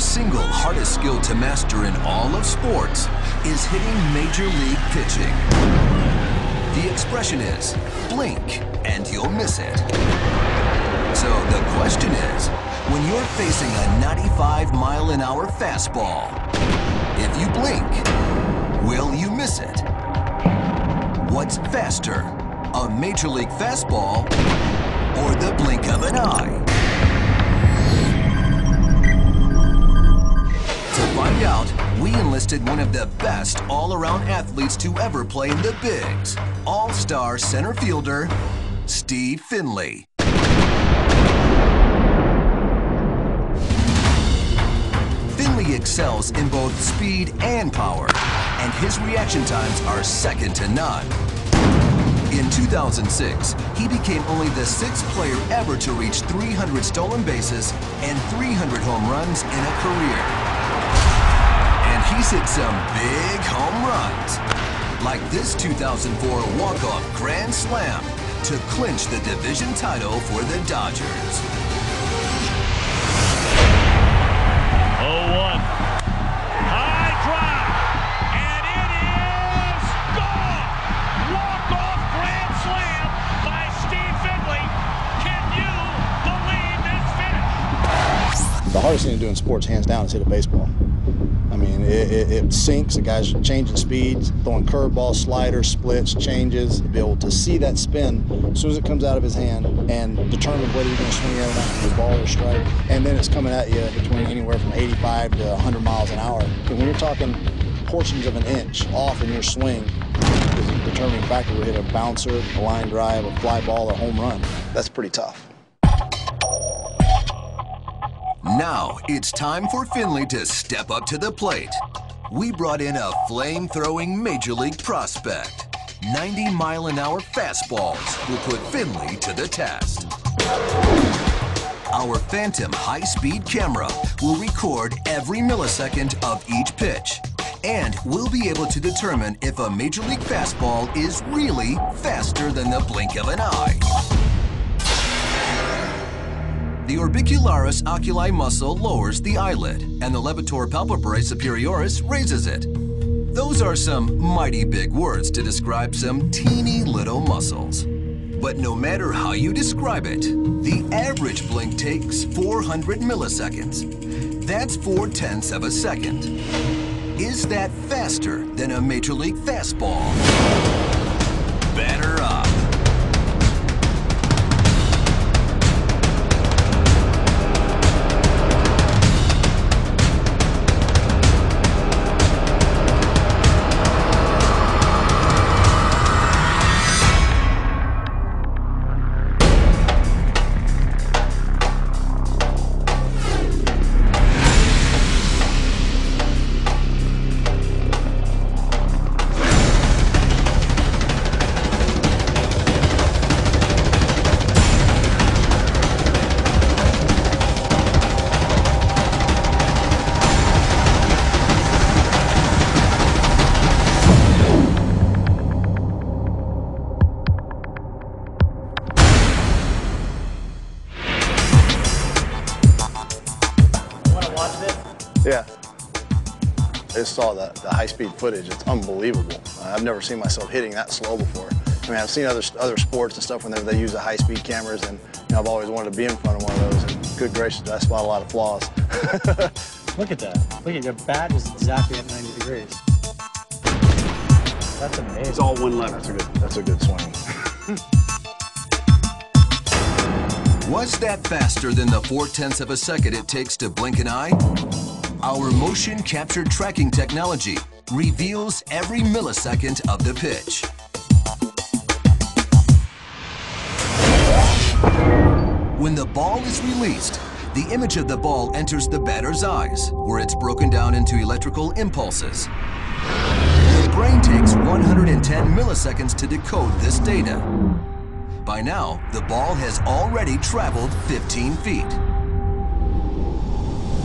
single hardest skill to master in all of sports is hitting major league pitching. The expression is, blink and you'll miss it. So the question is, when you're facing a 95-mile-an-hour fastball, if you blink, will you miss it? What's faster, a major league fastball or the blink of an eye? To find out, we enlisted one of the best all-around athletes to ever play in the bigs, all-star center fielder, Steve Finley. Finley excels in both speed and power, and his reaction times are second to none. In 2006, he became only the 6th player ever to reach 300 stolen bases and 300 home runs in a career. And he's hit some big home runs, like this 2004 walk-off grand slam to clinch the division title for the Dodgers. 0-1. High drive, and it is gone! Walk-off grand slam by Steve Finley. Can you believe this finish? The hardest thing to do in sports, hands down, is hit a baseball. I mean, it sinks. The guys are changing speeds, throwing curveballs, sliders, splits, changes. To be able to see that spin as soon as it comes out of his hand and determine whether you're going to swing at it or not, with ball or strike. And then it's coming at you between anywhere from 85 to 100 miles an hour. And when you're talking portions of an inch off in your swing, is a determining factor whether hit a bouncer, a line drive, a fly ball, or home run. That's pretty tough. Now it's time for Finley to step up to the plate. We brought in a flame-throwing major league prospect. 90-mile-an-hour fastballs will put Finley to the test. Our Phantom high-speed camera will record every millisecond of each pitch, and we'll be able to determine if a major league fastball is really faster than the blink of an eye. The orbicularis oculi muscle lowers the eyelid, and the levator palpebrae superioris raises it. Those are some mighty big words to describe some teeny little muscles. But no matter how you describe it, the average blink takes 400 milliseconds. That's 4/10 of a second. Is that faster than a major league fastball? Batter up. Yeah. I just saw the high-speed footage. It's unbelievable. I've never seen myself hitting that slow before. I mean, I've seen other sports and stuff when they use the high-speed cameras, and I've always wanted to be in front of one of those. And good gracious, I spot a lot of flaws. Look at that. Look at your bat is exactly at 90 degrees. That's amazing. It's all one lever. That's a good swing. Was that faster than the 4/10 of a second it takes to blink an eye? Our motion capture tracking technology reveals every millisecond of the pitch. When the ball is released, the image of the ball enters the batter's eyes, where it's broken down into electrical impulses. The brain takes 110 milliseconds to decode this data. By now, the ball has already traveled 15 feet.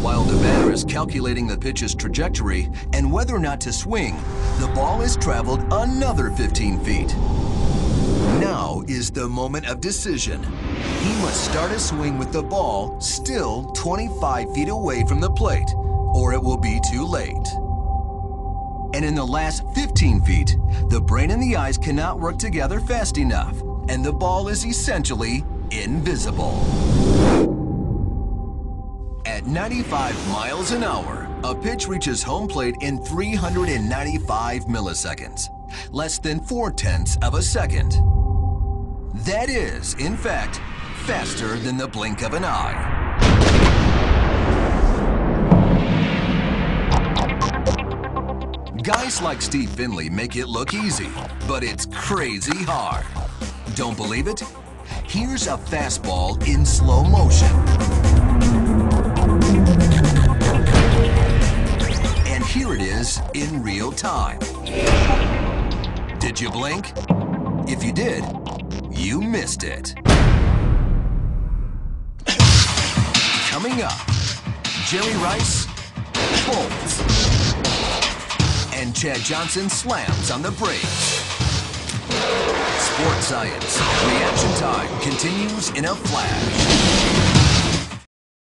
While the batter is calculating the pitch's trajectory and whether or not to swing, the ball has traveled another 15 feet. Now is the moment of decision. He must start a swing with the ball still 25 feet away from the plate, or it will be too late. And in the last 15 feet, the brain and the eyes cannot work together fast enough, and the ball is essentially invisible. At 95 miles an hour, a pitch reaches home plate in 395 milliseconds, less than 4/10 of a second. That is, in fact, faster than the blink of an eye. Guys like Steve Finley make it look easy, but it's crazy hard. Don't believe it? Here's a fastball in slow motion. And here it is in real time. Did you blink? If you did, you missed it. Coming up, Jerry Rice folds. And Chad Johnson slams on the brakes. Sports science, reaction time continues in a flash.